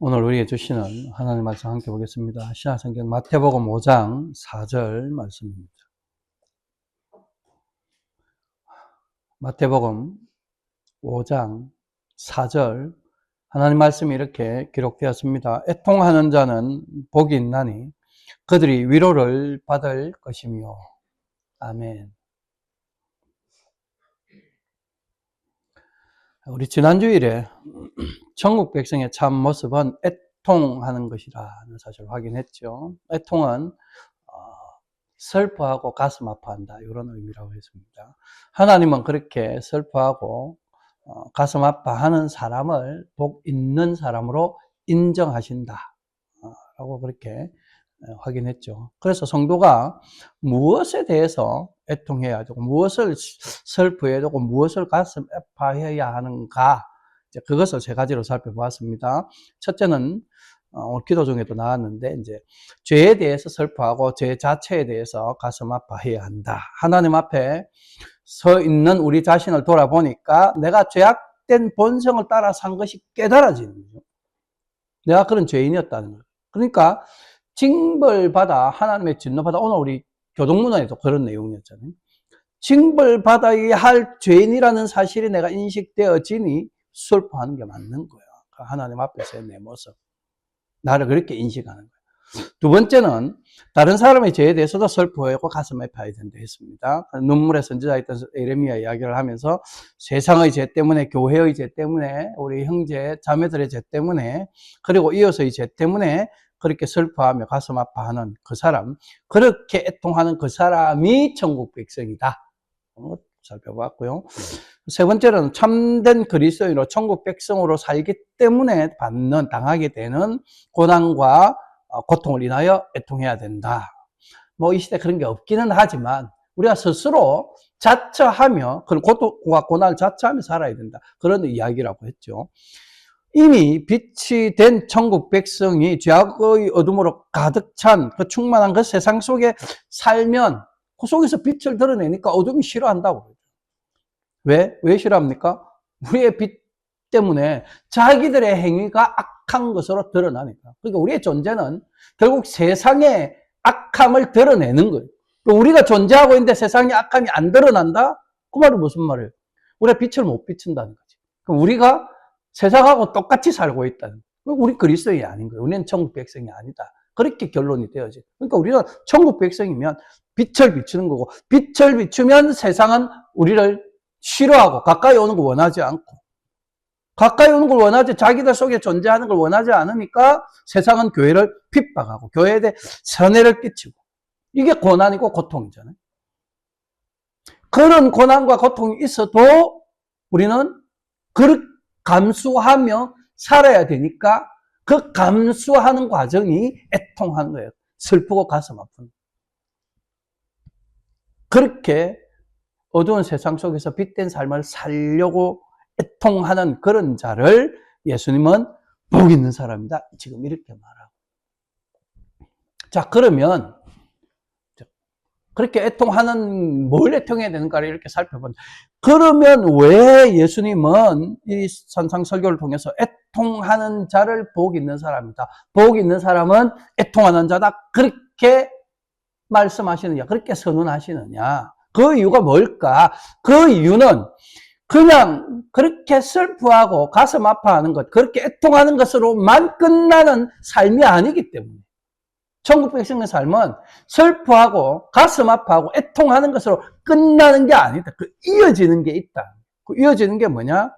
오늘 우리에게 주시는 하나님의 말씀 함께 보겠습니다. 신약성경 마태복음 5장 4절 말씀입니다. 마태복음 5장 4절 하나님 말씀이 이렇게 기록되었습니다. 애통하는 자는 복이 있나니 그들이 위로를 받을 것이며. 아멘. 우리 지난주일에 천국 백성의 참 모습은 애통하는 것이라는 사실을 확인했죠. 애통은 슬퍼하고 가슴 아파한다, 이런 의미라고 했습니다. 하나님은 그렇게 슬퍼하고 가슴 아파하는 사람을 복 있는 사람으로 인정하신다 라고 그렇게 확인했죠. 그래서 성도가 무엇에 대해서 애통해야 되고 무엇을 슬퍼해야 되고 무엇을 가슴 아파해야 하는가, 그것을 세 가지로 살펴보았습니다. 첫째는 오늘 기도 중에도 나왔는데, 이제 죄에 대해서 슬퍼하고 죄 자체에 대해서 가슴 아파해야 한다. 하나님 앞에 서 있는 우리 자신을 돌아보니까 내가 죄악된 본성을 따라 산 것이 깨달아지는 거죠. 내가 그런 죄인이었다는 거예요. 그러니까 징벌받아, 하나님의 진노받아, 오늘 우리 교동문화에도 그런 내용이었잖아요. 징벌받아야 할 죄인이라는 사실이 내가 인식되어지니 슬퍼하는 게 맞는 거예요. 하나님 앞에서의 내 모습, 나를 그렇게 인식하는 거예요. 두 번째는 다른 사람의 죄에 대해서도 슬퍼하고 가슴 아파야 된다 했습니다. 눈물의 선지자였던 예레미야 이야기를 하면서 세상의 죄 때문에, 교회의 죄 때문에, 우리 형제 자매들의 죄 때문에, 그리고 이웃의 죄 때문에 그렇게 슬퍼하며 가슴 아파하는 그 사람, 그렇게 애통하는 그 사람이 천국 백성이다, 살펴봤고요. 세 번째로는 참된 그리스도인으로 천국 백성으로 살기 때문에 당하게 되는 고난과 고통을 인하여 애통해야 된다. 이 시대 그런 게 없기는 하지만 우리가 스스로 자처하며, 그런 고통과 고난을 자처하며 살아야 된다, 그런 이야기라고 했죠. 이미 빛이 된 천국 백성이 죄악의 어둠으로 가득 찬 그 충만한 그 세상 속에 살면 그 속에서 빛을 드러내니까 어둠이 싫어한다고. 왜 싫어합니까? 우리의 빛 때문에 자기들의 행위가 악한 것으로 드러나니까. 그러니까 우리의 존재는 결국 세상의 악함을 드러내는 거예요. 우리가 존재하고 있는데 세상의 악함이 안 드러난다? 그 말이 무슨 말이에요? 우리가 빛을 못 비춘다는 거지. 그럼 우리가 세상하고 똑같이 살고 있다는 거예요. 우리 그리스도인이 아닌 거예요. 우리는 천국 백성이 아니다, 그렇게 결론이 되어지. 그러니까 우리가 천국 백성이면 빛을 비추는 거고, 빛을 비추면 세상은 우리를 싫어하고 가까이 오는 걸 원하지 않고, 가까이 오는 걸 원하지, 자기들 속에 존재하는 걸 원하지 않으니까 세상은 교회를 핍박하고 교회에 대해 선해를 끼치고, 이게 고난이고 고통이잖아요. 그런 고난과 고통이 있어도 우리는 그를 감수하며 살아야 되니까 그 감수하는 과정이 애통하는 거예요. 슬프고 가슴 아픈. 그렇게 어두운 세상 속에서 빛된 삶을 살려고 애통하는 그런 자를 예수님은 복 있는 사람이다, 지금 이렇게 말하고. 자, 그러면 그렇게 애통하는, 뭘 애통해야 되는가를 이렇게 살펴본다. 그러면 왜 예수님은 이 산상 설교를 통해서 애통하는 자를 복 있는 사람이다, 복 있는 사람은 애통하는 자다, 그렇게 말씀하시느냐, 그렇게 선언하시느냐? 그 이유가 뭘까? 그 이유는 그냥 그렇게 슬퍼하고 가슴 아파하는 것, 그렇게 애통하는 것으로만 끝나는 삶이 아니기 때문에. 천국 백성의 삶은 슬퍼하고 가슴 아파하고 애통하는 것으로 끝나는 게 아니다. 그 이어지는 게 있다. 그 이어지는 게 뭐냐?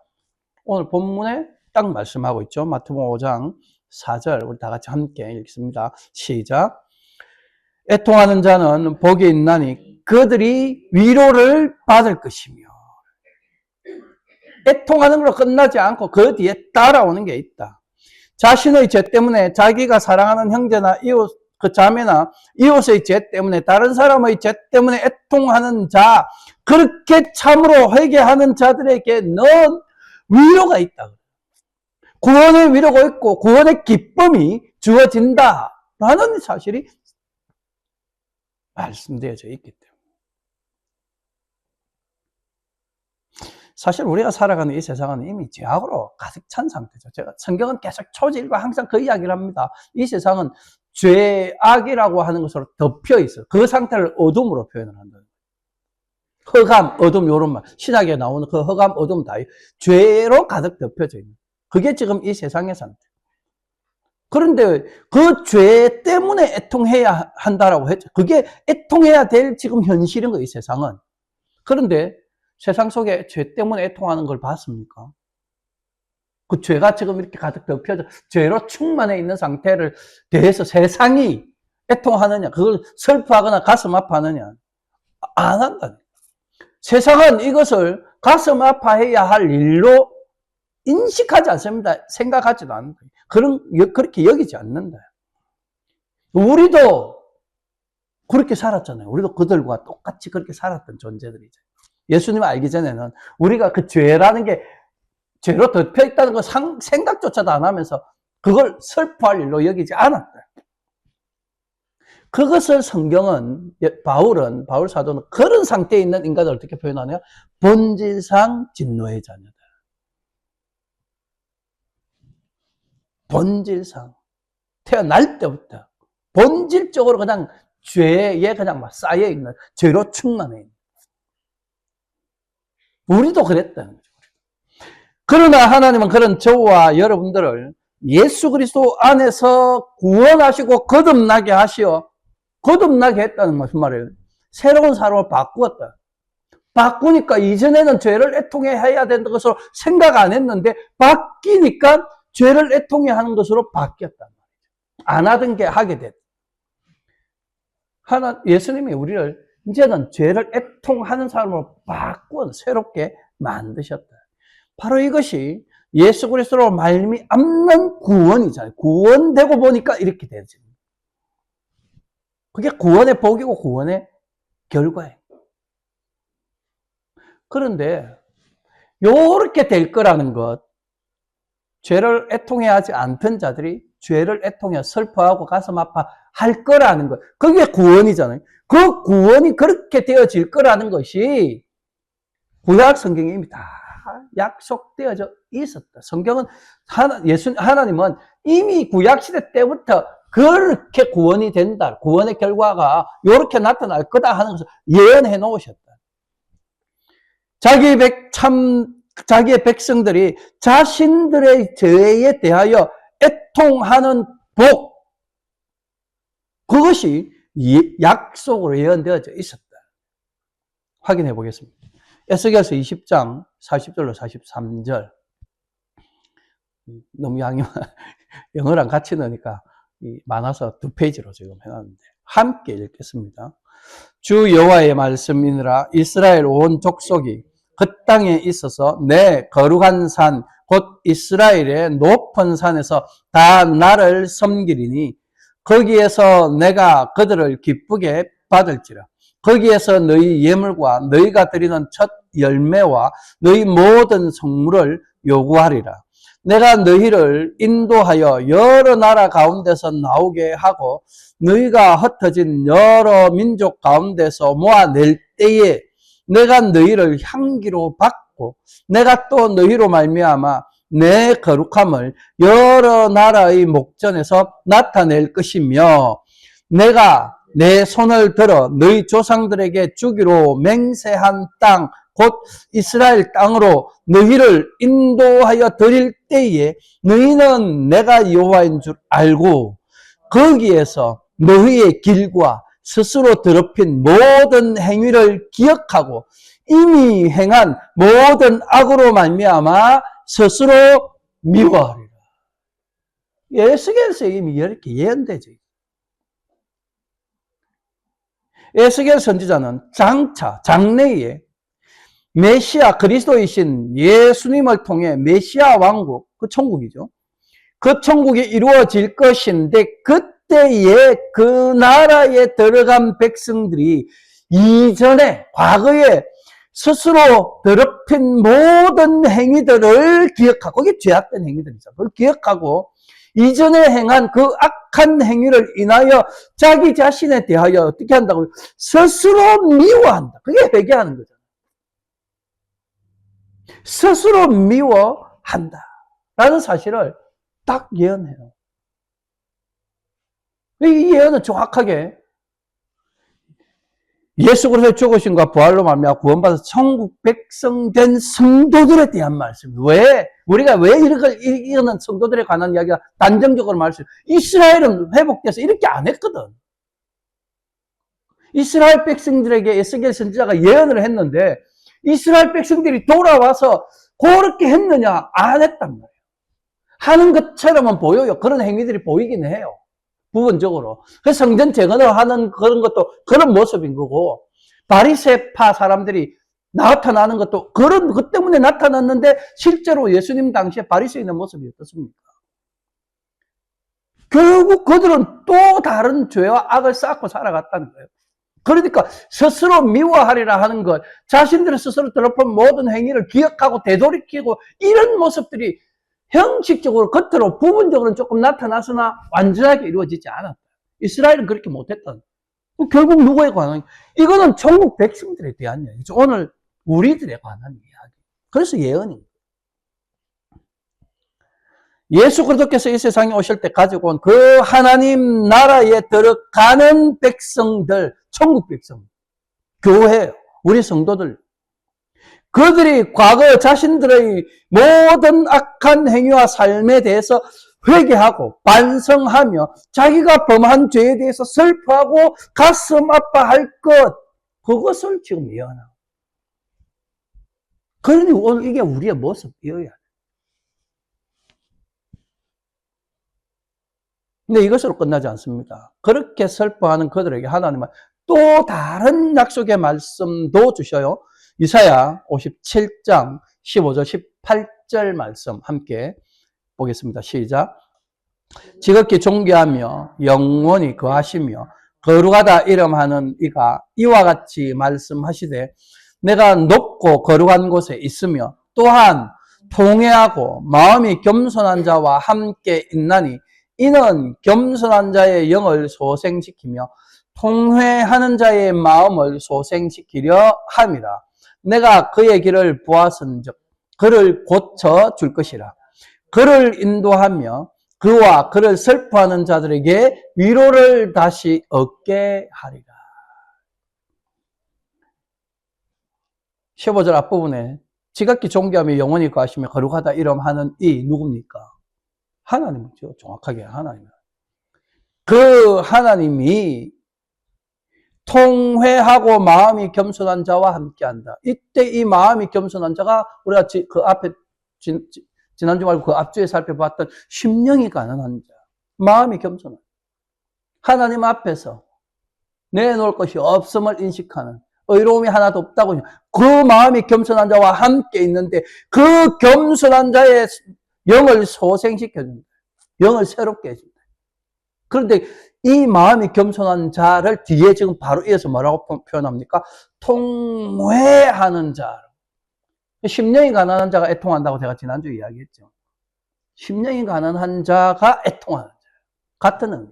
오늘 본문에 딱 말씀하고 있죠. 마태복음 5장 4절, 우리 다 같이 함께 읽습니다. 시작. 애통하는 자는 복이 있나니 그들이 위로를 받을 것이며. 애통하는 걸로 끝나지 않고 그 뒤에 따라오는 게 있다. 자신의 죄 때문에, 자기가 사랑하는 형제나 이웃, 그 자매나 이웃의 죄 때문에, 다른 사람의 죄 때문에 애통하는 자, 그렇게 참으로 회개하는 자들에게는 위로가 있다. 구원의 위로가 있고 구원의 기쁨이 주어진다라는 사실이 말씀되어져 있기 때문에. 사실 우리가 살아가는 이 세상은 이미 죄악으로 가득 찬 상태죠. 제가 성경은 계속 초지일과 항상 그 이야기를 합니다. 이 세상은 죄악이라고 하는 것으로 덮여 있어요. 그 상태를 어둠으로 표현을 한다. 흑암, 어둠, 요런 말. 신학에 나오는 그 흑암, 어둠 다 죄로 가득 덮여져 있는. 그게 지금 이 세상의 상태. 그런데 그 죄 때문에 애통해야 한다라고 했죠. 그게 애통해야 될 지금 현실인 거예요, 이 세상은. 그런데 세상 속에 죄 때문에 애통하는 걸 봤습니까? 그 죄가 지금 이렇게 가득 덮여져 죄로 충만해 있는 상태를 대해서 세상이 애통하느냐, 그걸 슬퍼하거나 가슴 아파하느냐, 안 한다. 세상은 이것을 가슴 아파해야 할 일로 인식하지 않습니다. 생각하지도 않는다. 그렇게 여기지 않는다. 우리도 그렇게 살았잖아요. 우리도 그들과 똑같이 그렇게 살았던 존재들이죠. 예수님을 알기 전에는 우리가 그 죄라는 게 죄로 덮여 있다는 걸 생각조차도 안 하면서 그걸 슬퍼할 일로 여기지 않았다. 그것을 성경은, 바울 사도는 그런 상태에 있는 인간을 어떻게 표현하냐? 본질상 진노의 자녀다. 본질상. 태어날 때부터. 본질적으로 그냥 죄에 그냥 막 쌓여있는, 죄로 충만해 있는. 우리도 그랬다는 거죠. 그러나 하나님은 그런 저와 여러분들을 예수 그리스도 안에서 구원하시고 거듭나게 하시어, 거듭나게 했다는 무슨 말이에요? 새로운 사람을 바꾸었다. 바꾸니까 이전에는 죄를 애통해야 되는 것으로 생각 안 했는데 바뀌니까 죄를 애통해 하는 것으로 바뀌었단 말이죠. 안 하던 게 하게 됐다. 예수님이 우리를 이제는 죄를 애통하는 사람으로 바꾸어 새롭게 만드셨다. 바로 이것이 예수 그리스도로 말미암는 구원이잖아요. 구원되고 보니까 이렇게 되지. 그게 구원의 복이고 구원의 결과예요. 그런데 요렇게 될 거라는 것, 죄를 애통해 하지 않던 자들이 죄를 애통해 슬퍼하고 가슴 아파 할 거라는 것, 그게 구원이잖아요. 그 구원이 그렇게 되어질 거라는 것이 구약 성경에 이미 다 약속되어져 있었다. 성경은 하나님은 이미 구약 시대 때부터 그렇게 구원이 된다. 구원의 결과가 이렇게 나타날 거다 하는 것을 예언해 놓으셨다. 자기의 백성들이 자신들의 죄에 대하여 애통하는 복, 그것이 약속으로 예언되어져 있었다. 확인해 보겠습니다. 에스겔서 20장 40절로 43절. 너무 양이 영어랑 같이 넣으니까 많아서 2페이지로 지금 해놨는데 함께 읽겠습니다. 주 여호와의 말씀이니라. 이스라엘 온 족속이 그 땅에 있어서 내 거룩한 산 곧 이스라엘의 높은 산에서 다 나를 섬기리니 거기에서 내가 그들을 기쁘게 받을지라. 거기에서 너희 예물과 너희가 드리는 첫 열매와 너희 모든 성물을 요구하리라. 내가 너희를 인도하여 여러 나라 가운데서 나오게 하고 너희가 흩어진 여러 민족 가운데서 모아낼 때에 내가 너희를 향기로 받고 내가 또 너희로 말미암아 내 거룩함을 여러 나라의 목전에서 나타낼 것이며 내가 내 손을 들어 너희 조상들에게 주기로 맹세한 땅 곧 이스라엘 땅으로 너희를 인도하여 드릴 때에 너희는 내가 여호와인 줄 알고 거기에서 너희의 길과 스스로 더럽힌 모든 행위를 기억하고 이미 행한 모든 악으로 말미암아 스스로 미워하리라. 에스겔서 이미 이렇게 예언되죠. 에스겔 선지자는 장래에 메시아 그리스도이신 예수님을 통해 메시아 왕국, 그 천국이죠. 그 천국이 이루어질 것인데 그때에 그 나라에 들어간 백성들이 이전에 과거에 스스로 더럽힌 모든 행위들을 기억하고, 그게 죄악된 행위들이죠. 그걸 기억하고 이전에 행한 그 악한 행위를 인하여 자기 자신에 대하여 어떻게 한다고? 요? 스스로 미워한다. 그게 회개하는 거잖아요. 스스로 미워한다. 라는 사실을 딱 예언해요. 이 예언은 정확하게 예수 그리스도의 죽으심과 부활로 말미암아 구원받아서 천국 백성 된 성도들에 대한 말씀. 왜? 우리가 왜 이거는 성도들에 관한 이야기가 단정적으로 말씀. 이스라엘은 회복돼서 이렇게 안 했거든. 이스라엘 백성들에게 에스겔 선지자가 예언을 했는데 이스라엘 백성들이 돌아와서 그렇게 했느냐? 안 했단 말이에요. 하는 것처럼은 보여요. 그런 행위들이 보이긴 해요. 부분적으로. 그래서 성전 재건을 하는 그런 것도 그런 모습인 거고, 바리새파 사람들이 나타나는 것도 그런 것 때문에 나타났는데 실제로 예수님 당시에 바리새인의 모습이 어떻습니까? 결국 그들은 또 다른 죄와 악을 쌓고 살아갔다는 거예요. 그러니까 스스로 미워하리라 하는 것, 자신들의 스스로 더럽힌 모든 행위를 기억하고 되돌이키고 이런 모습들이 형식적으로 겉으로 부분적으로는 조금 나타나서나 완전하게 이루어지지 않았다. 이스라엘은 그렇게 못했다. 결국 누구에 관한, 이거는 천국 백성들에 대한 이야기죠. 오늘 우리들에 관한 이야기. 그래서 예언입니다. 예수 그리스도께서 이 세상에 오실 때 가지고 온 그 하나님 나라에 들어가는 백성들, 천국 백성, 교회, 우리 성도들, 그들이 과거 자신들의 모든 악한 행위와 삶에 대해서 회개하고 반성하며 자기가 범한 죄에 대해서 슬퍼하고 가슴 아파할 것, 그것을 지금 예언하고. 그러니 오늘 이게 우리의 모습이어야 돼. 근데 이것으로 끝나지 않습니다. 그렇게 슬퍼하는 그들에게 하나님은 또 다른 약속의 말씀도 주셔요. 이사야 57장 15절 18절 말씀 함께 보겠습니다. 시작. 지극히 존귀하며 영원히 거하시며 거룩하다 이름하는 이가 이와 같이 말씀하시되 내가 높고 거룩한 곳에 있으며 또한 통회하고 마음이 겸손한 자와 함께 있나니 이는 겸손한 자의 영을 소생시키며 통회하는 자의 마음을 소생시키려 함이라. 내가 그의 길을 보았은즉 그를 고쳐 줄 것이라. 그를 인도하며 그와 그를 슬퍼하는 자들에게 위로를 다시 얻게 하리라. 15절 앞부분에 지극히 존귀하며 영원히 거하시며 거룩하다 이름하는 이 누굽니까? 하나님이죠. 정확하게 하나님. 그 하나님이 통회하고 마음이 겸손한 자와 함께한다. 이때 이 마음이 겸손한 자가 우리가 그 앞에 지난주 말고 그 앞주에 살펴봤던 심령이 가난한 자, 마음이 겸손한 하나님 앞에서 내놓을 것이 없음을 인식하는 의로움이 하나도 없다고 그 마음이 겸손한 자와 함께 있는데 그 겸손한 자의 영을 소생시켜준다. 영을 새롭게 해준다. 그런데 이 마음이 겸손한 자를 뒤에 지금 바로 이어서 뭐라고 표현합니까? 통회하는 자. 심령이 가난한 자가 애통한다고 제가 지난주에 이야기했죠. 심령이 가난한 자가 애통하는 자. 같은 의미.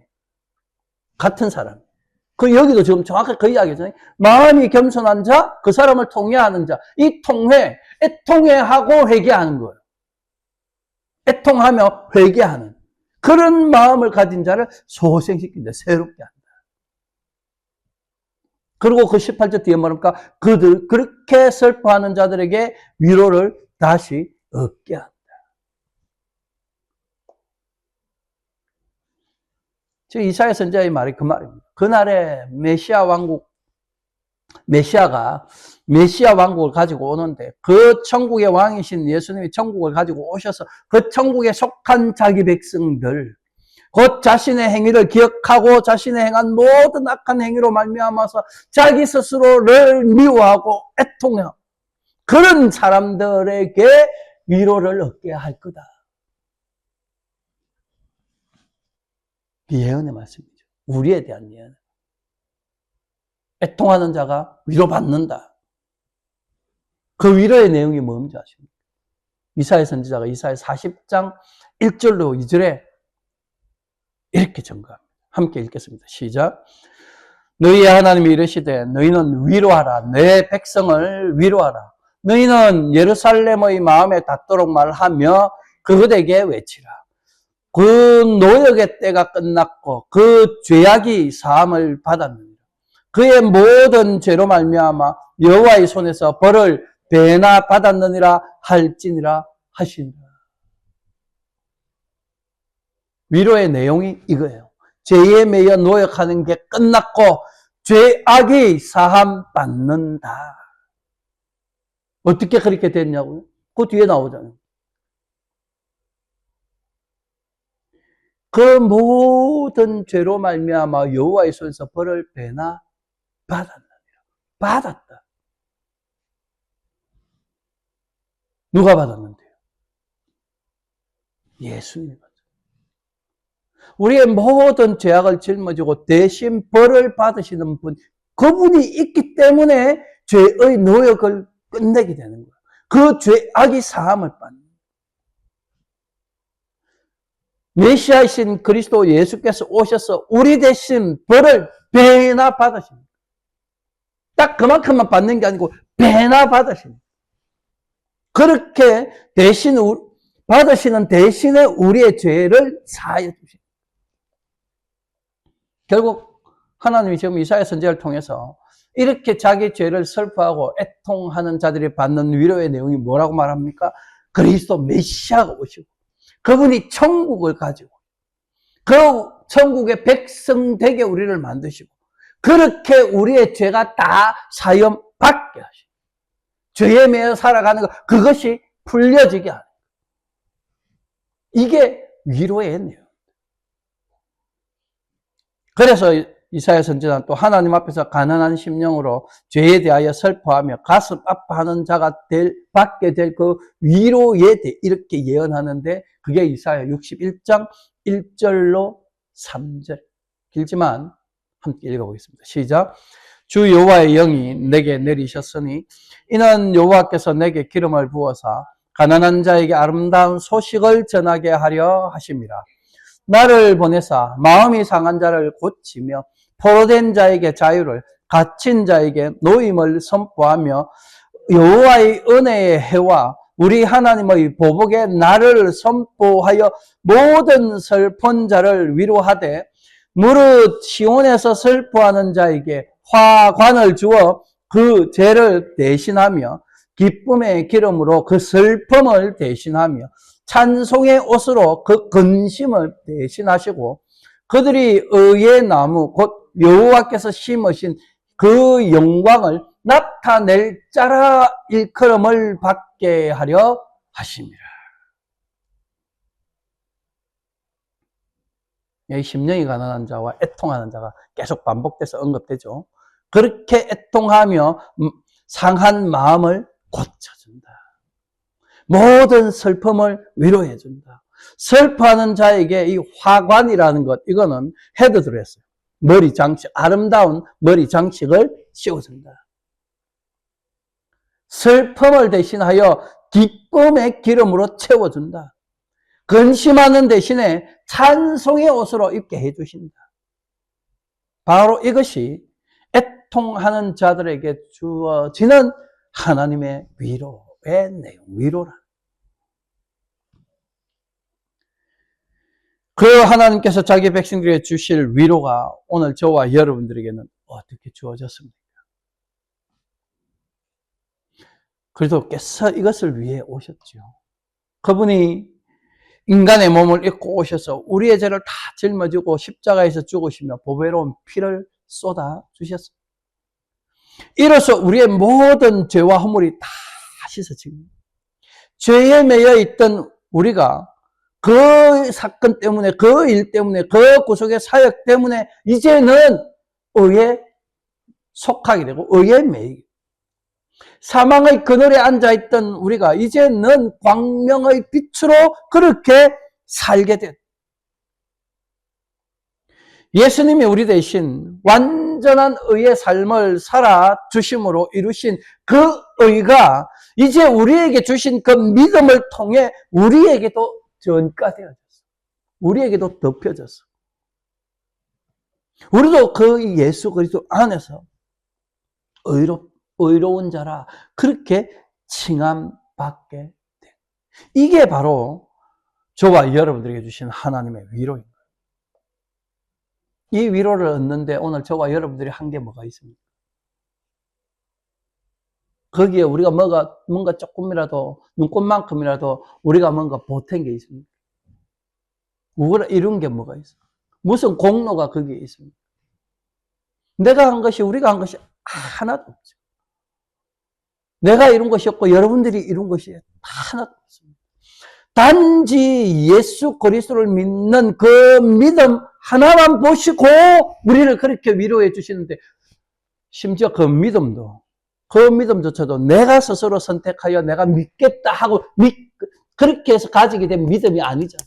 같은 사람. 그 여기도 지금 정확하게 그 이야기잖아요. 마음이 겸손한 자, 그 사람을 통회하는 자. 이 통회, 애통회하고 회개하는 거예요. 애통하며 회개하는 그런 마음을 가진 자를 소생시킨다. 새롭게 한다. 그리고 그 18절 뒤에 뭐랍니까? 그들 그렇게 슬퍼하는 자들에게 위로를 다시 얻게 한다. 지금 이사야 선지자의 말이 그 말입니다. 그날에 메시아 왕국을 가지고 오는데 그 천국의 왕이신 예수님이 천국을 가지고 오셔서 그 천국에 속한 자기 백성들, 곧 자신의 행위를 기억하고 자신의 행한 모든 악한 행위로 말미암아서 자기 스스로를 미워하고 애통해요. 그런 사람들에게 위로를 얻게 할 거다. 예언의 말씀이죠. 우리에 대한 예언. 애통하는 자가 위로받는다. 그 위로의 내용이 뭔지 아십니까? 이사야 선지자가 이사야 40장 1절로 2절에 이렇게 증거합니다. 함께 읽겠습니다. 시작. 너희의 하나님이 이르시되 너희는 위로하라. 내 백성을 위로하라. 너희는 예루살렘의 마음에 닿도록 말하며 그들에게 외치라. 그 노역의 때가 끝났고 그 죄악이 사함을 받았느니라. 그의 모든 죄로 말미암아 여호와의 손에서 벌을 배나 받았느니라 할지니라 하시니라. 위로의 내용이 이거예요. 죄에 매여 노역하는 게 끝났고 죄악이 사함 받는다. 어떻게 그렇게 됐냐고요? 그 뒤에 나오잖아요. 그 모든 죄로 말미암아 여호와의 손에서 벌을 배나 받았느니라. 받았다. 누가 받았는데요? 예수님이 받았어요. 우리의 모든 죄악을 짊어지고 대신 벌을 받으시는 분, 그분이 있기 때문에 죄의 노역을 끝내게 되는 거예요. 그 죄악이 사함을 받는 거예요. 메시아이신 그리스도 예수께서 오셔서 우리 대신 벌을 배나 받으십니다. 딱 그만큼만 받는 게 아니고 배나 받으십니다. 그렇게 대신 받으시는 대신에 우리의 죄를 사하여 주십니다. 결국 하나님이 지금 이사야 선지자를 통해서 이렇게 자기 죄를 슬퍼하고 애통하는 자들이 받는 위로의 내용이 뭐라고 말합니까? 그리스도 메시아가 오시고 그분이 천국을 가지고 그 천국의 백성 되게 우리를 만드시고 그렇게 우리의 죄가 다 사형 받게 하시고 죄에 매여 살아가는 것, 그것이 풀려지게 하는 것. 이게 위로의 내용. 그래서 이사야 선지자는 또 하나님 앞에서 가난한 심령으로 죄에 대하여 슬퍼하며 가슴 아파하는 자가 받게 될 그 위로에 대해 이렇게 예언하는데 그게 이사야 61장 1절로 3절. 길지만 함께 읽어보겠습니다. 시작. 주 여호와의 영이 내게 내리셨으니 이는 여호와께서 내게 기름을 부어서 가난한 자에게 아름다운 소식을 전하게 하려 하심이라. 나를 보내사 마음이 상한 자를 고치며 포로된 자에게 자유를, 갇힌 자에게 노임을 선포하며 여호와의 은혜의 해와 우리 하나님의 보복의 날을 선포하여 모든 슬픈 자를 위로하되 무릇 시온에서 슬퍼하는 자에게 화관을 주어 그 죄를 대신하며 기쁨의 기름으로 그 슬픔을 대신하며 찬송의 옷으로 그 근심을 대신하시고 그들이 의의 나무 곧 여호와께서 심으신 그 영광을 나타낼 자라 일컬음을 받게 하려 하심이라. 여기 심령이 가난한 자와 애통하는 자가 계속 반복돼서 언급되죠. 그렇게 애통하며 상한 마음을 고쳐준다. 모든 슬픔을 위로해준다. 슬퍼하는 자에게 이 화관이라는 것, 이거는 헤드드레스, 머리 장식, 아름다운 머리 장식을 씌워준다. 슬픔을 대신하여 기쁨의 기름으로 채워준다. 근심하는 대신에 찬송의 옷으로 입게 해주신다. 바로 이것이 애통하는 자들에게 주어지는 하나님의 위로의 내용, 위로라. 그 하나님께서 자기 백성들에게 주실 위로가 오늘 저와 여러분들에게는 어떻게 주어졌습니까? 그리스도께서 이것을 위해 오셨죠. 그분이 인간의 몸을 입고 오셔서 우리의 죄를 다 짊어지고 십자가에서 죽으시며 보배로운 피를 쏟아 주셨습니다. 이로써 우리의 모든 죄와 허물이 다 씻어집니다. 죄에 매여 있던 우리가 그 사건 때문에, 그 일 때문에, 그 구속의 사역 때문에 이제는 의에 속하게 되고 의에 매이게, 사망의 그늘에 앉아있던 우리가 이제는 광명의 빛으로 그렇게 살게 됐다. 예수님이 우리 대신 완전한 의의 삶을 살아주심으로 이루신 그 의가 이제 우리에게 주신 그 믿음을 통해 우리에게도 전가되어졌어. 우리에게도 덮여졌어. 우리도 그 예수 그리스도 안에서 의로운 자라 그렇게 칭함받게 돼. 이게 바로 저와 여러분들에게 주신 하나님의 위로입니다. 이 위로를 얻는데 오늘 저와 여러분들이 한 게 뭐가 있습니까? 거기에 우리가 뭔가 조금이라도, 눈꽃만큼이라도 우리가 뭔가 보탠 게 있습니까? 우리가 이룬 게 뭐가 있어? 무슨 공로가 거기에 있습니까? 내가 한 것이, 우리가 한 것이 하나도 없죠. 내가 이룬 것이 없고 여러분들이 이룬 것이 하나도 없습니다. 단지 예수 그리스도를 믿는 그 믿음 하나만 보시고 우리를 그렇게 위로해 주시는데, 심지어 그 믿음조차도 내가 스스로 선택하여 내가 믿겠다 하고 그렇게 해서 가지게 된 믿음이 아니잖아.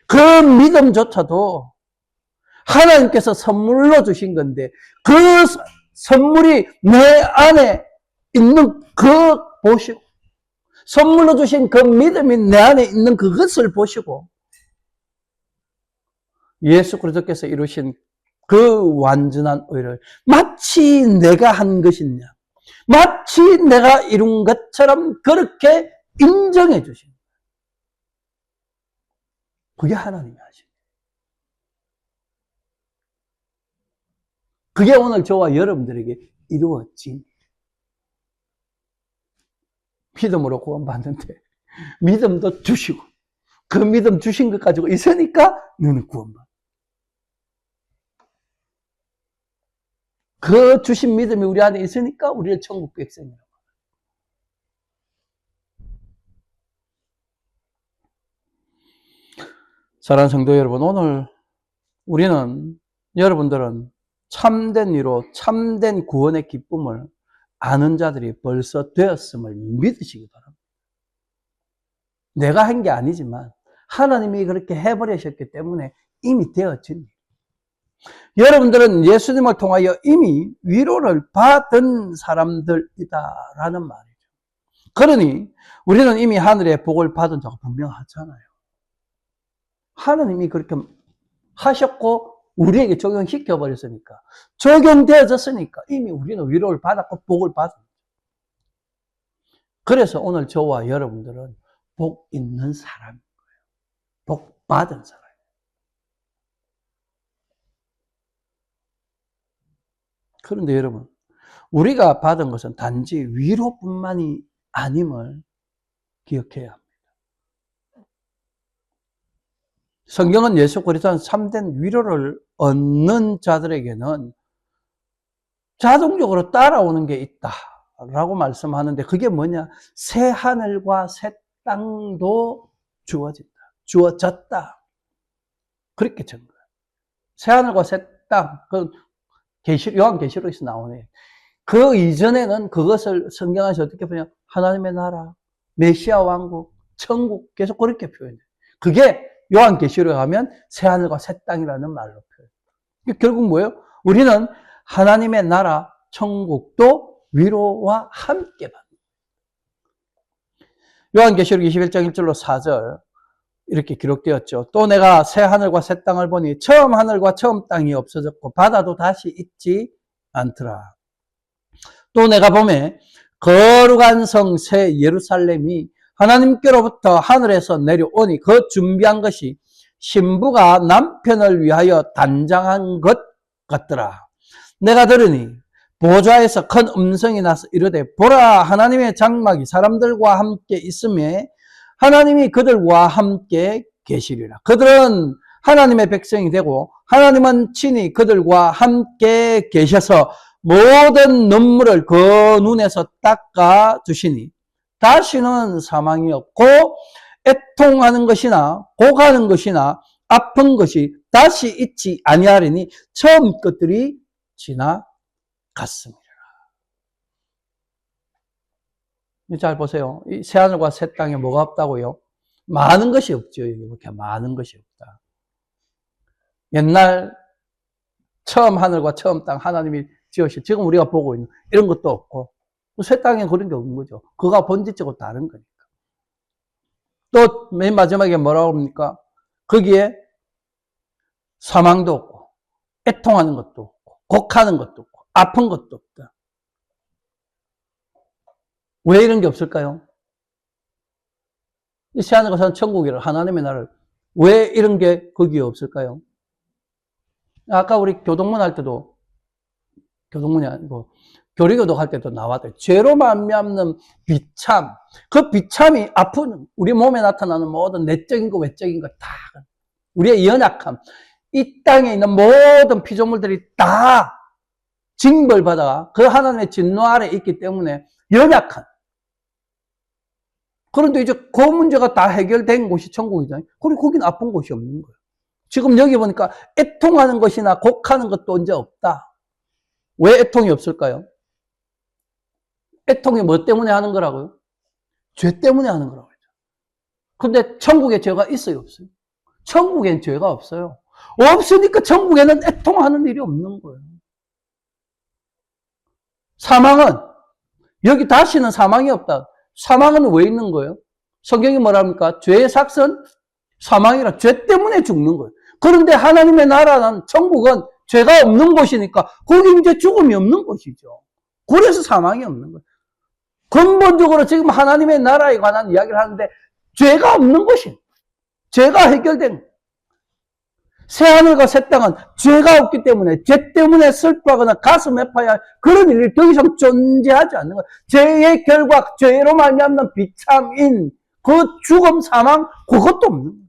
그 믿음조차도 하나님께서 선물로 주신 건데, 그 선물이 내 안에 있는 그 보시고, 선물로 주신 그 믿음이 내 안에 있는 그것을 보시고, 예수 그리스도께서 이루신 그 완전한 의를 마치 내가 한 것이냐, 마치 내가 이룬 것처럼 그렇게 인정해 주신 거예요. 그게 하나님이 하신 거예요. 그게 오늘 저와 여러분들에게 이루어진 믿음으로 구원받는데, 믿음도 주시고 그 믿음 주신 것 가지고 있으니까 너는 구원받아. 그 주신 믿음이 우리 안에 있으니까 우리를 천국 백성이라고. 사랑하는 성도 여러분, 오늘 여러분들은 참된 위로, 참된 구원의 기쁨을 아는 자들이 벌써 되었음을 믿으시기 바랍니다. 내가 한 게 아니지만 하나님이 그렇게 해버리셨기 때문에 이미 되어진 일. 여러분들은 예수님을 통하여 이미 위로를 받은 사람들이다라는 말이죠. 그러니 우리는 이미 하늘의 복을 받은 자가 분명하잖아요. 하나님이 그렇게 하셨고 우리에게 적용시켜버렸으니까, 적용되어졌으니까 이미 우리는 위로를 받았고 복을 받은 거죠. 그래서 오늘 저와 여러분들은 복 있는 사람인 거예요. 복 받은 사람. 그런데 여러분, 우리가 받은 것은 단지 위로뿐만이 아님을 기억해야 합니다. 성경은 예수 그리스도는 참된 위로를 얻는 자들에게는 자동적으로 따라오는 게 있다라고 말씀하는데, 그게 뭐냐? 새 하늘과 새 땅도 주어졌다. 그렇게 전 거예요. 새 하늘과 새 땅, 그 요한계시록에서 나오네. 그 이전에는 그것을 성경에서 어떻게 표현해요? 하나님의 나라, 메시아 왕국, 천국, 계속 그렇게 표현해요. 그게 요한계시록에 가면 새하늘과 새 땅이라는 말로 표현해요. 결국 뭐예요? 우리는 하나님의 나라, 천국도 위로와 함께 받는 거예요. 요한계시록 21장 1절로 4절 이렇게 기록되었죠. 또 내가 새 하늘과 새 땅을 보니 처음 하늘과 처음 땅이 없어졌고 바다도 다시 있지 않더라. 또 내가 보매 거룩한 성 새 예루살렘이 하나님께로부터 하늘에서 내려오니 그 준비한 것이 신부가 남편을 위하여 단장한 것 같더라. 내가 들으니 보좌에서 큰 음성이 나서 이르되 보라, 하나님의 장막이 사람들과 함께 있음에 하나님이 그들과 함께 계시리라. 그들은 하나님의 백성이 되고 하나님은 친히 그들과 함께 계셔서 모든 눈물을 그 눈에서 닦아 주시니 다시는 사망이 없고 애통하는 것이나 고가는 것이나 아픈 것이 다시 있지 아니하리니 처음 것들이 지나갔습니다. 잘 보세요. 이 새하늘과 새 땅에 뭐가 없다고요? 많은 것이 없죠. 이렇게 많은 것이 없다. 옛날 처음 하늘과 처음 땅 하나님이 지으신, 지금 우리가 보고 있는 이런 것도 없고, 새 땅에 그런 게 없는 거죠. 그가 본질적으로 다른 거니까. 또 맨 마지막에 뭐라고 합니까? 거기에 사망도 없고 애통하는 것도 없고 곡하는 것도 없고 아픈 것도 없다. 왜 이런 게 없을까요? 이 새하늘과 사는 천국이라 하나님의 나라를 왜 이런 게 거기에 없을까요? 아까 우리 교동문 할 때도 교동문이 아니고 교리교독 할 때도 나왔대. 죄로 말미암는 비참. 그 비참이 아픈 우리 몸에 나타나는 모든 내적인 거 외적인 거 다 우리의 연약함. 이 땅에 있는 모든 피조물들이 다 징벌받아 그 하나님의 진노 아래 있기 때문에 연약한. 그런데 이제 그 문제가 다 해결된 곳이 천국이잖아요. 그리고 거기는 아픈 곳이 없는 거예요. 지금 여기 보니까 애통하는 것이나 곡하는 것도 언제 없다. 왜 애통이 없을까요? 애통이 뭐 때문에 하는 거라고요? 죄 때문에 하는 거라고 했죠. 근데 천국에 죄가 있어요, 없어요? 천국엔 죄가 없어요. 없으니까 천국에는 애통하는 일이 없는 거예요. 사망은 여기 다시는 사망이 없다. 사망은 왜 있는 거예요? 성경이 뭐랍니까? 죄의 삭은 사망이라 죄 때문에 죽는 거예요. 그런데 하나님의 나라는 천국은 죄가 없는 곳이니까 거기 이제 죽음이 없는 곳이죠. 그래서 사망이 없는 거예요. 근본적으로 지금 하나님의 나라에 관한 이야기를 하는데 죄가 없는 것이 죄가 해결된 새하늘과 새 땅은 죄가 없기 때문에 죄 때문에 슬퍼하거나 가슴 아파야 할 그런 일이 더 이상 존재하지 않는 거예요. 죄의 결과, 죄로 말미암는 비참인 그 죽음, 사망 그것도 없는 거예요.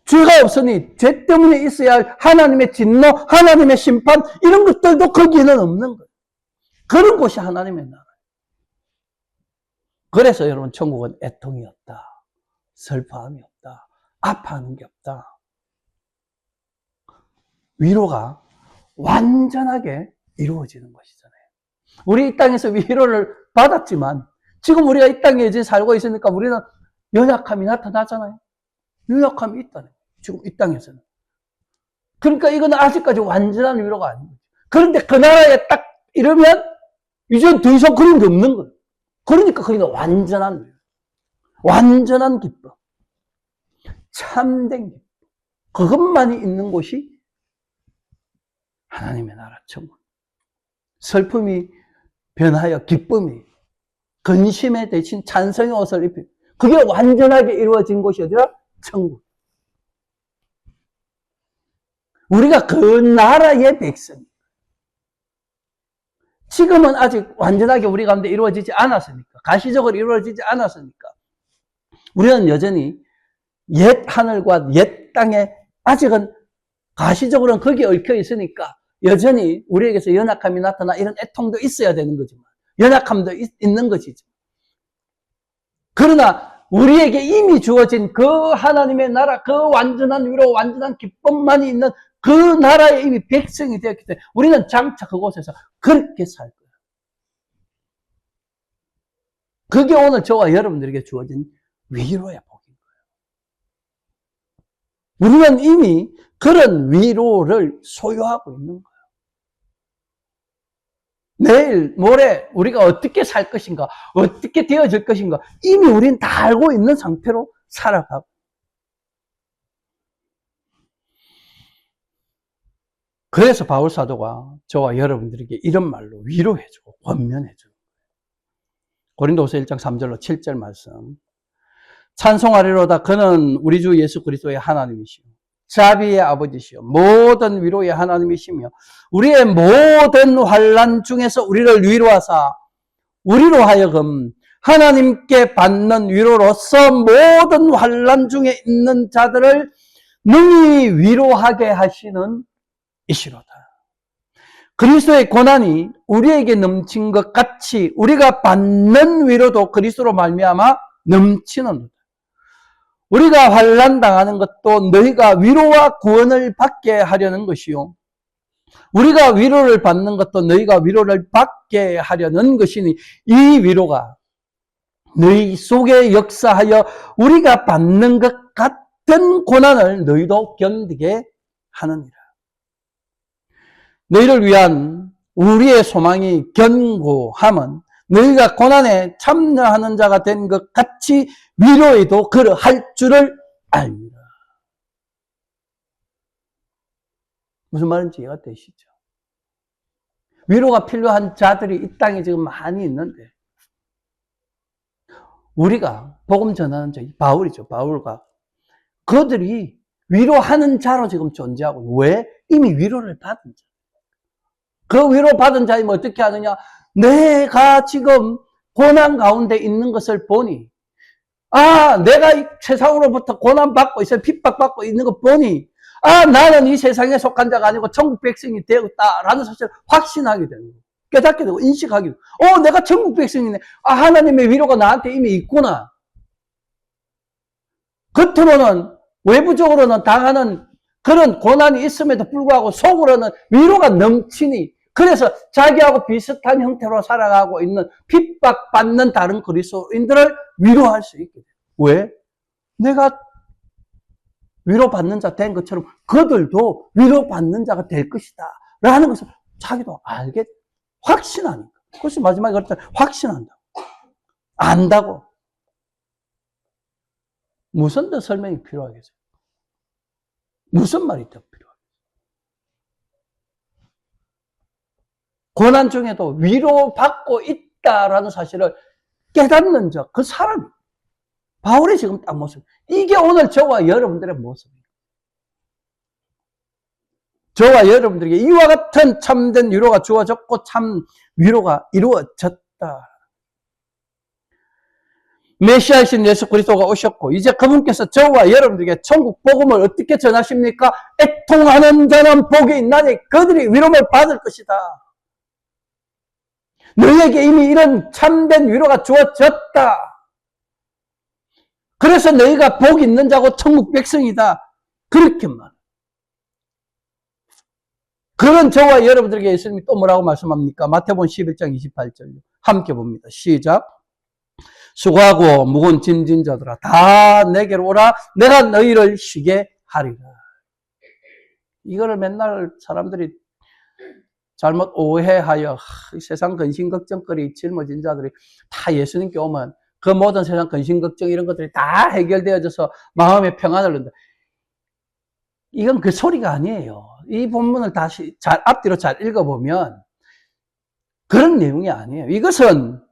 죄가 없으니 죄 때문에 있어야 할 하나님의 진노, 하나님의 심판 이런 것들도 거기에는 없는 거예요. 그런 곳이 하나님의 나라예요. 그래서 여러분 천국은 애통이 없다. 슬퍼함이 없다. 아파하는 게 없다. 위로가 완전하게 이루어지는 것이잖아요. 우리 이 땅에서 위로를 받았지만 지금 우리가 이 땅에 이제 살고 있으니까 우리는 연약함이 나타나잖아요. 연약함이 있다는 거예요. 지금 이 땅에서는. 그러니까 이건 아직까지 완전한 위로가 아닌 거죠. 그런데 그 나라에 딱 이러면 이제 더 이상 그런 게 없는 거예요. 그러니까 거기는 완전한 위로. 완전한 기쁨. 참된 기쁨. 그것만이 있는 곳이 하나님의 나라 천국. 슬픔이 변하여 기쁨이 근심에 대신 찬성의 옷을 입히고 그게 완전하게 이루어진 곳이 어디라? 천국. 우리가 그 나라의 백성. 지금은 아직 완전하게 우리 가운데 이루어지지 않았으니까 가시적으로 이루어지지 않았으니까 우리는 여전히 옛 하늘과 옛 땅에 아직은 가시적으로는 거기에 얽혀 있으니까 여전히 우리에게서 연약함이 나타나 이런 애통도 있어야 되는 거지만 연약함도 있는 것이죠. 그러나 우리에게 이미 주어진 그 하나님의 나라, 그 완전한 위로, 완전한 기쁨만이 있는 그 나라에 이미 백성이 되었기 때문에 우리는 장차 그곳에서 그렇게 살 거예요. 그게 오늘 저와 여러분들에게 주어진 위로의 복인 거예요. 우리는 이미 그런 위로를 소유하고 있는 거예요. 내일, 모레 우리가 어떻게 살 것인가, 어떻게 되어질 것인가 이미 우리는 다 알고 있는 상태로 살아가고 그래서 바울 사도가 저와 여러분들에게 이런 말로 위로해주고 권면해주고 고린도후서 1장 3절로 7절 말씀 찬송하리로다 그는 우리 주 예수 그리스도의 하나님이시오 자비의 아버지시오 모든 위로의 하나님이시며 우리의 모든 환난 중에서 우리를 위로하사 우리로 하여금 하나님께 받는 위로로서 모든 환난 중에 있는 자들을 능히 위로하게 하시는 이시로다. 그리스도의 고난이 우리에게 넘친 것 같이 우리가 받는 위로도 그리스도로 말미암아 넘치는 우리가 환난 당하는 것도 너희가 위로와 구원을 받게 하려는 것이요 우리가 위로를 받는 것도 너희가 위로를 받게 하려는 것이니 이 위로가 너희 속에 역사하여 우리가 받는 것 같은 고난을 너희도 견디게 하느니라. 너희를 위한 우리의 소망이 견고함은 너희가 고난에 참여하는 자가 된 것 같이 위로에도 그러할 줄을 알미라. 무슨 말인지 이해가 되시죠? 위로가 필요한 자들이 이 땅에 지금 많이 있는데, 우리가 복음 전하는 자, 바울이죠. 바울과 그들이 위로하는 자로 지금 존재하고, 왜? 이미 위로를 받은 자. 그 위로받은 자이면 어떻게 하느냐? 내가 지금 고난 가운데 있는 것을 보니, 내가 이 세상으로부터 고난받고 있어요. 핍박받고 있는 거 보니, 나는 이 세상에 속한 자가 아니고 천국 백성이 되었다라는 사실을 확신하게 되는 거예요. 깨닫게 되고, 인식하게 되고, 내가 천국 백성이네. 하나님의 위로가 나한테 이미 있구나. 겉으로는, 외부적으로는 당하는 그런 고난이 있음에도 불구하고 속으로는 위로가 넘치니, 그래서 자기하고 비슷한 형태로 살아가고 있는 핍박받는 다른 그리스도인들을 위로할 수 있게 돼요. 왜? 내가 위로받는 자 된 것처럼 그들도 위로받는 자가 될 것이다 라는 것을 자기도 알게, 확신하니까. 그래서 마지막에 그랬잖아요. 확신한다. 안다고. 무슨 더 설명이 필요하겠어요? 무슨 말이 더 필요하겠어요? 고난 중에도 위로받고 있다라는 사실을 깨닫는 자, 그 사람이. 바울이 지금 딱 모습. 이게 오늘 저와 여러분들의 모습이에요. 저와 여러분들에게 이와 같은 참된 위로가 주어졌고 참 위로가 이루어졌다. 메시아이신 예수 그리스도가 오셨고 이제 그분께서 저와 여러분들에게 천국 복음을 어떻게 전하십니까? 애통하는 자는 복이 있나니 그들이 위로를 받을 것이다. 너희에게 이미 이런 참된 위로가 주어졌다. 그래서 너희가 복 있는 자고 천국 백성이다. 그렇게 말. 그런 저와 여러분들에게 예수님이 또 뭐라고 말씀합니까? 마태복음 11장 28절 함께 봅니다. 시작. 수고하고 무거운 짐진 자들아 다 내게로 오라. 내가 너희를 쉬게 하리라. 이거를 맨날 사람들이 잘못 오해하여 세상 근심 걱정거리 짊어진 자들이 다 예수님께 오면 그 모든 세상 근심 걱정 이런 것들이 다 해결되어져서 마음의 평안을 얻는다. 이건 그 소리가 아니에요. 이 본문을 다시 앞뒤로 잘 읽어보면 그런 내용이 아니에요. 이것은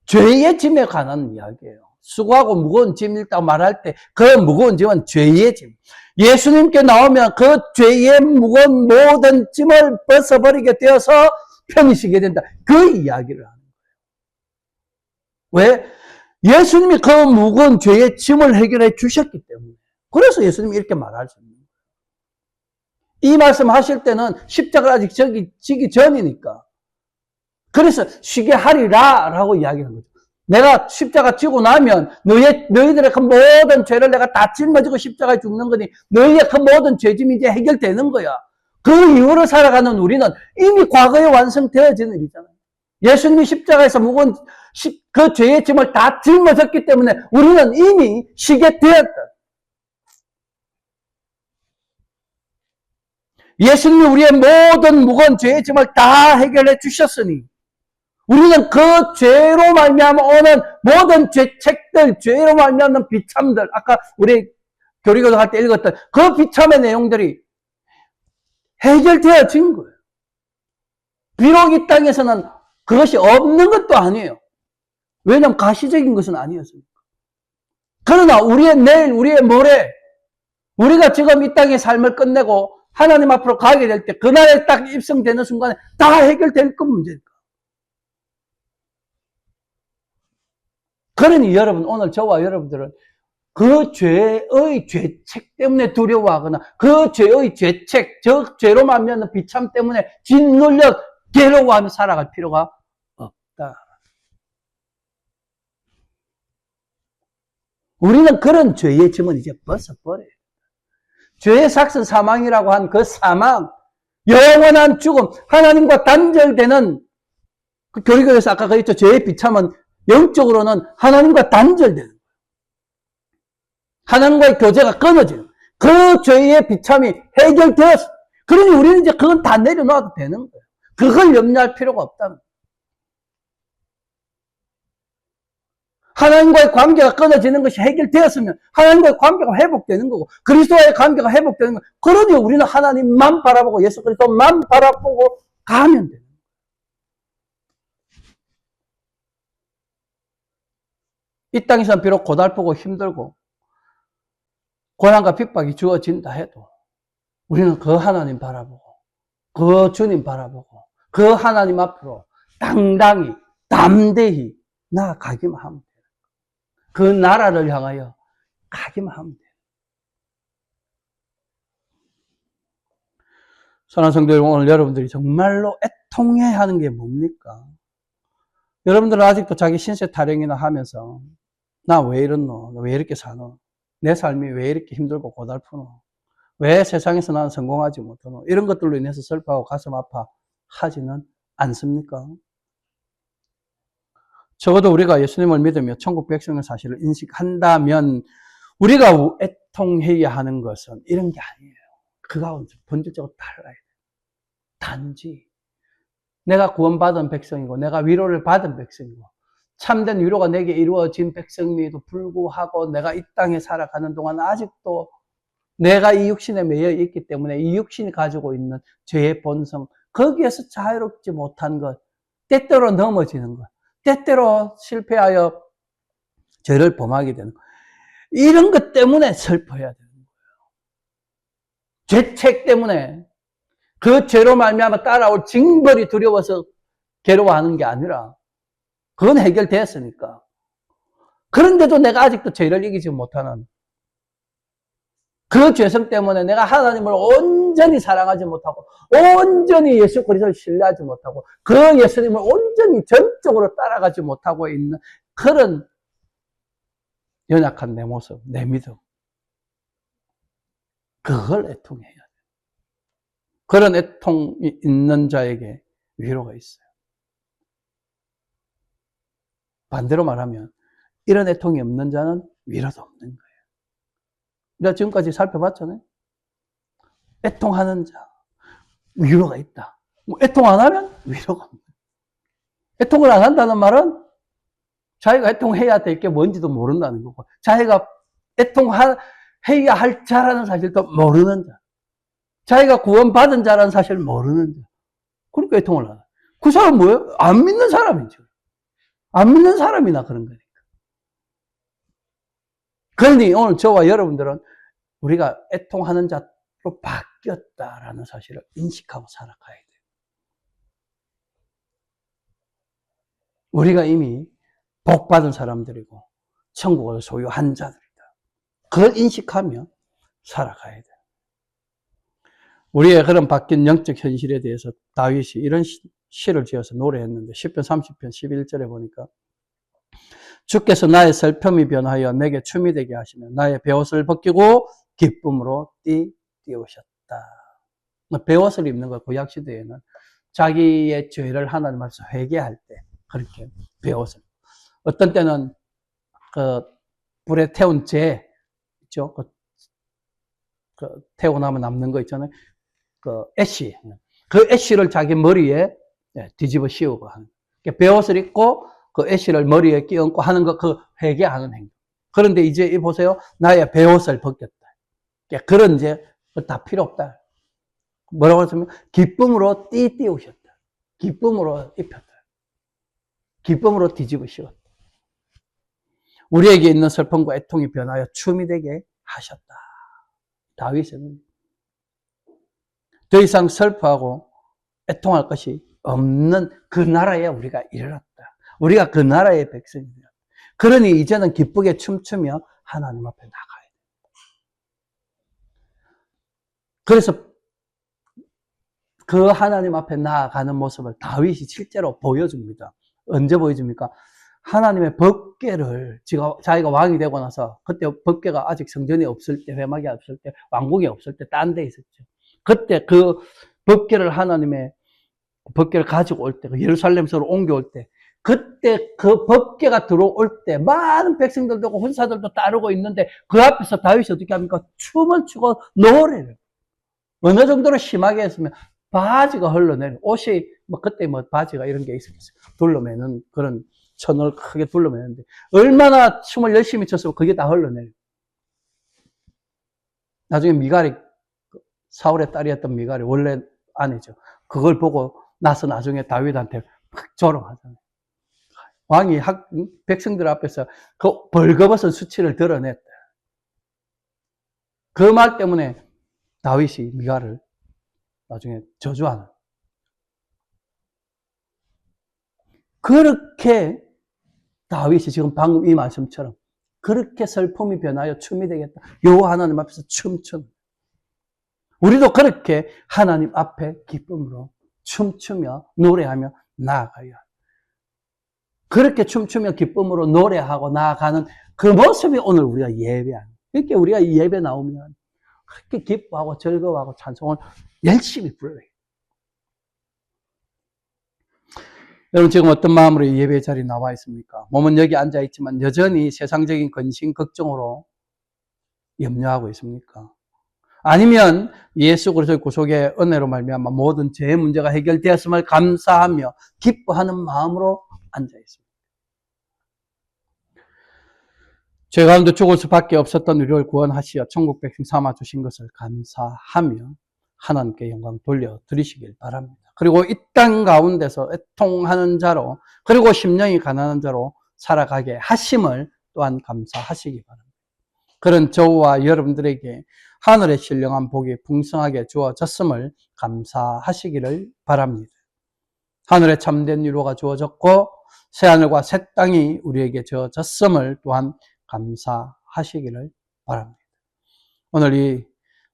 죄의 짐에 관한 이야기예요. 수고하고 무거운 짐 일다고 말할 때 그 무거운 짐은 죄의 짐. 예수님께 나오면 그 죄의 무거운 모든 짐을 벗어버리게 되어서 편히 쉬게 된다. 그 이야기를 하는 거예요. 왜? 예수님이 그 무거운 죄의 짐을 해결해 주셨기 때문에. 그래서 예수님이 이렇게 말할 수 있는 거예요. 이 말씀 하실 때는 십자가를 아직 지기 전이니까. 그래서 쉬게 하리라 라고 이야기하는 거죠. 내가 십자가 지고 나면 너희들의 그 모든 죄를 내가 다 짊어지고 십자가에 죽는 거니 너희의 그 모든 죄짐이 이제 해결되는 거야. 그 이후로 살아가는 우리는 이미 과거에 완성되어진 일이잖아요. 예수님이 십자가에서 무거운 그 죄의 짐을 다 짊어졌기 때문에 우리는 이미 쉬게 되었다. 예수님이 우리의 모든 무거운 죄의 짐을 다 해결해 주셨으니 우리는 그 죄로 말미암아 오는 모든 죄책들, 죄로 말미암는 비참들, 아까 우리 교리교도 할 때 읽었던 그 비참의 내용들이 해결되어진 거예요. 비록 이 땅에서는 그것이 없는 것도 아니에요. 왜냐하면 가시적인 것은 아니었습니다. 그러나 우리의 내일, 우리의 모레, 우리가 지금 이 땅의 삶을 끝내고 하나님 앞으로 가게 될 때 그날에 딱 입성되는 순간에 다 해결될 건 문제니까. 그러니 여러분 오늘 저와 여러분들은 그 죄의 죄책 때문에 두려워하거나 그 죄의 죄책, 저 죄로 만면 비참 때문에 짓눌려 괴로워하며 살아갈 필요가 없다. 우리는 그런 죄의 짐은 이제 벗어버려요. 죄의 삭은 사망이라고 한 그 사망, 영원한 죽음, 하나님과 단절되는 그 교리교에서 아까 그랬죠. 죄의 비참은 영적으로는 하나님과 단절되는 거예요. 하나님과의 교제가 끊어지는 그 죄의 비참이 해결되었어. 그러니 우리는 이제 그건 다 내려놔도 되는 거예요. 그걸 염려할 필요가 없다는 거예요. 하나님과의 관계가 끊어지는 것이 해결되었으면 하나님과의 관계가 회복되는 거고 그리스도와의 관계가 회복되는 거고 그러니 우리는 하나님만 바라보고 예수 그리스도만 바라보고 가면 돼요. 이 땅에서는 비록 고달프고 힘들고 고난과 핍박이 주어진다 해도 우리는 그 하나님 바라보고 그 주님 바라보고 그 하나님 앞으로 당당히 담대히 나아가기만 하면 돼요. 그 나라를 향하여 가기만 하면 돼요. 사랑하는 성도 여러분, 오늘 여러분들이 정말로 애통해야 하는 게 뭡니까? 여러분들은 아직도 자기 신세 타령이나 하면서 나 왜 이렇노? 왜 이렇게 사노? 내 삶이 왜 이렇게 힘들고 고달프노? 왜 세상에서 나는 성공하지 못하노? 이런 것들로 인해서 슬퍼하고 가슴 아파 하지는 않습니까? 적어도 우리가 예수님을 믿으며 천국 백성의 사실을 인식한다면 우리가 애통해야 하는 것은 이런 게 아니에요. 그거하고는 본질적으로 달라요. 단지 내가 구원받은 백성이고 내가 위로를 받은 백성이고 참된 위로가 내게 이루어진 백성임에도 불구하고 내가 이 땅에 살아가는 동안 아직도 내가 이 육신에 매여 있기 때문에 이 육신이 가지고 있는 죄의 본성, 거기에서 자유롭지 못한 것, 때때로 넘어지는 것, 때때로 실패하여 죄를 범하게 되는 것, 이런 것 때문에 슬퍼해야 되는 거예요. 죄책 때문에 그 죄로 말미암아 따라올 징벌이 두려워서 괴로워하는 게 아니라 그건 해결되었으니까. 그런데도 내가 아직도 죄를 이기지 못하는 그 죄성 때문에 내가 하나님을 온전히 사랑하지 못하고 온전히 예수 그리스도를 신뢰하지 못하고 그 예수님을 온전히 전적으로 따라가지 못하고 있는 그런 연약한 내 모습, 내 믿음, 그걸 애통해야 돼요. 그런 애통이 있는 자에게 위로가 있어요. 반대로 말하면 이런 애통이 없는 자는 위로도 없는 거예요. 우리가 지금까지 살펴봤잖아요. 애통하는 자, 위로가 있다. 애통 안 하면 위로가 없는 거예요. 애통을 안 한다는 말은 자기가 애통해야 될 게 뭔지도 모른다는 거고, 자기가 애통해야 할 자라는 사실도 모르는 자, 자기가 구원받은 자라는 사실을 모르는 자. 그러니까 애통을 안 해요. 그 사람은 뭐예요? 안 믿는 사람이죠. 안 믿는 사람이나 그런 거니까. 그러니 오늘 저와 여러분들은 우리가 애통하는 자로 바뀌었다라는 사실을 인식하고 살아가야 돼요. 우리가 이미 복받은 사람들이고 천국을 소유한 자들이다. 그걸 인식하며 살아가야 돼요. 우리의 그런 바뀐 영적 현실에 대해서 다윗이 이런 시를 지어서 노래했는데 10편 30편 11절에 보니까 주께서 나의 슬픔이 변하여 내게 춤이 되게 하시며 나의 베옷을 벗기고 기쁨으로 띄우셨다. 베옷을 입는 거 구약시대에는 자기의 죄를 하나님 앞에서 회개할 때 그렇게 베옷을, 어떤 때는 그 불에 태운 재 있죠? 그 태우고 나면 남는 거 있잖아요. 그 애쉬, 그 애쉬를 자기 머리에 뒤집어 씌우고 하는, 베옷을 입고 그 애쉬를 머리에 끼얹고 하는 거, 그 회개하는 행동. 그런데 이제 보세요, 나의 베옷을 벗겼다. 그런 이제 다 필요 없다. 뭐라고 했으면 기쁨으로 띄우셨다. 기쁨으로 입혔다. 기쁨으로 뒤집어 씌웠다. 우리에게 있는 슬픔과 애통이 변하여 춤이 되게 하셨다. 다윗은 더 이상 슬퍼하고 애통할 것이 없는 그 나라에 우리가 이르렀다. 우리가 그 나라의 백성이다. 그러니 이제는 기쁘게 춤추며 하나님 앞에 나가야 돼. 그래서 그 하나님 앞에 나아가는 모습을 다윗이 실제로 보여줍니다. 언제 보여줍니까? 하나님의 법궤를 자기가 왕이 되고 나서, 그때 법궤가 아직 성전이 없을 때, 회막이 없을 때, 왕궁이 없을 때 딴 데 있었죠. 그때 그 법궤를 하나님의 법궤를 가지고 올 때, 예루살렘서로 옮겨올 때, 그때 그 법궤가 들어올 때 많은 백성들도 군사들도 따르고 있는데 그 앞에서 다윗이 어떻게 합니까? 춤을 추고 노래를. 어느 정도로 심하게 했으면 바지가 흘러내려, 옷이 뭐 그때 뭐 바지가 이런 게 있었겠어요. 둘러매는 그런 천을 크게 둘러매는데 얼마나 춤을 열심히 췄으면 그게 다 흘러내려. 나중에 미갈이, 사울의 딸이었던 미갈이 원래 아내죠. 그걸 보고 나서 나중에 다윗한테 막 조롱하잖아요. 왕이 백성들 앞에서 그 벌거벗은 수치를 드러냈다. 그 말 때문에 다윗이 미가를 나중에 저주하는. 그렇게 다윗이 지금 방금 이 말씀처럼 그렇게 슬픔이 변하여 춤이 되겠다. 여호와 하나님 앞에서 춤추는. 우리도 그렇게 하나님 앞에 기쁨으로 춤추며 노래하며 나아가야. 그렇게 춤추며 기쁨으로 노래하고 나아가는 그 모습이 오늘 우리가 예배하는. 이렇게 우리가 이 예배 나오면 그렇게 기뻐하고 즐거워하고 찬송을 열심히 불러요. 여러분 지금 어떤 마음으로 이 예배 자리에 나와 있습니까? 몸은 여기 앉아 있지만 여전히 세상적인 근심, 걱정으로 염려하고 있습니까? 아니면 예수 그리스도의 구속의 은혜로 말미암아 모든 죄의 문제가 해결되었음을 감사하며 기뻐하는 마음으로 앉아 있습니다. 죄 가운데 죽을 수밖에 없었던 우리를 구원하시어 천국 백성 삼아 주신 것을 감사하며 하나님께 영광 돌려드리시길 바랍니다. 그리고 이 땅 가운데서 애통하는 자로 그리고 심령이 가난한 자로 살아가게 하심을 또한 감사하시기 바랍니다. 그런 저와 여러분들에게 하늘의 신령한 복이 풍성하게 주어졌음을 감사하시기를 바랍니다. 하늘에 참된 위로가 주어졌고 새하늘과 새 땅이 우리에게 주어졌음을 또한 감사하시기를 바랍니다. 오늘 이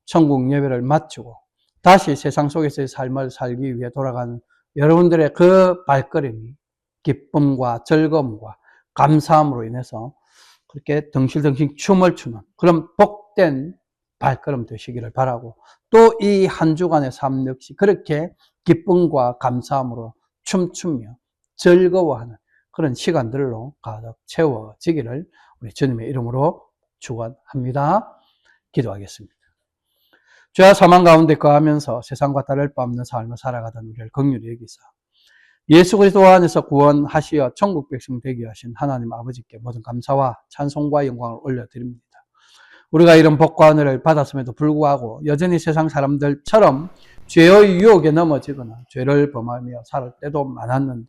천국 예배를 마치고 다시 세상 속에서의 삶을 살기 위해 돌아가는 여러분들의 그 발걸음이 기쁨과 즐거움과 감사함으로 인해서 그렇게 덩실덩실 춤을 추는 그런 복된 발걸음 되시기를 바라고 또 이 한 주간의 삶 역시 그렇게 기쁨과 감사함으로 춤추며 즐거워하는 그런 시간들로 가득 채워지기를 우리 주님의 이름으로 축원합니다. 기도하겠습니다. 죄와 사망 가운데 거하면서 세상과 다를 바 없는 삶을 살아가던 우리를 긍휼히 여기사 예수 그리스도 안에서 구원하시어 천국 백성 되게 하신 하나님 아버지께 모든 감사와 찬송과 영광을 올려드립니다. 우리가 이런 복과 은혜를 받았음에도 불구하고 여전히 세상 사람들처럼 죄의 유혹에 넘어지거나 죄를 범하며 살 때도 많았는데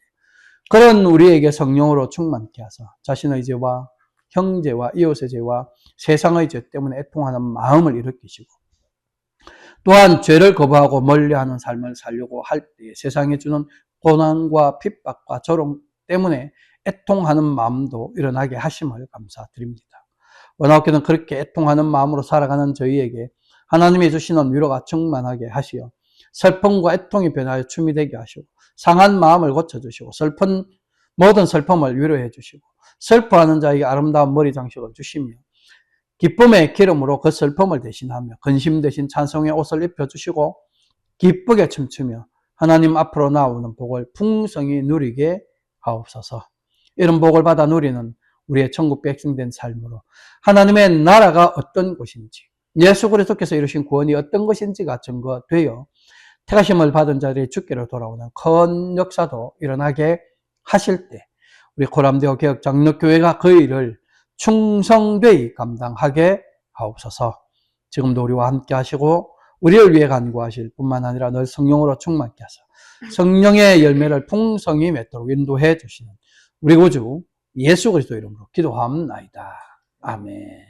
그런 우리에게 성령으로 충만케 하사 자신의 죄와 형제와 이웃의 죄와 세상의 죄 때문에 애통하는 마음을 일으키시고 또한 죄를 거부하고 멀리하는 삶을 살려고 할 때 세상에 주는 고난과 핍박과 조롱 때문에 애통하는 마음도 일어나게 하심을 감사드립니다. 원하옵게는 그렇게 애통하는 마음으로 살아가는 저희에게 하나님이 주시는 위로가 충만하게 하시어 슬픔과 애통이 변하여 춤이 되게 하시고 상한 마음을 고쳐주시고 모든 슬픔을 위로해 주시고 슬퍼하는 자에게 아름다운 머리 장식을 주시며 기쁨의 기름으로 그 슬픔을 대신하며 근심 대신 찬송의 옷을 입혀주시고 기쁘게 춤추며 하나님 앞으로 나오는 복을 풍성히 누리게 하옵소서. 이런 복을 받아 누리는 우리의 천국 백성된 삶으로 하나님의 나라가 어떤 것인지 예수 그리스도께서 이루신 구원이 어떤 것인지가 증거되어 택하심을 받은 자들이 주께로 돌아오는 큰 역사도 일어나게 하실 때 우리 고람대교 개혁장로교회가 그 일을 충성되이 감당하게 하옵소서. 지금도 우리와 함께 하시고 우리를 위해 간구하실 뿐만 아니라 늘 성령으로 충만케 하사 성령의 열매를 풍성히 맺도록 인도해 주시는 우리 구주 예수 그리스도 이름으로 기도하옵나이다. 아멘.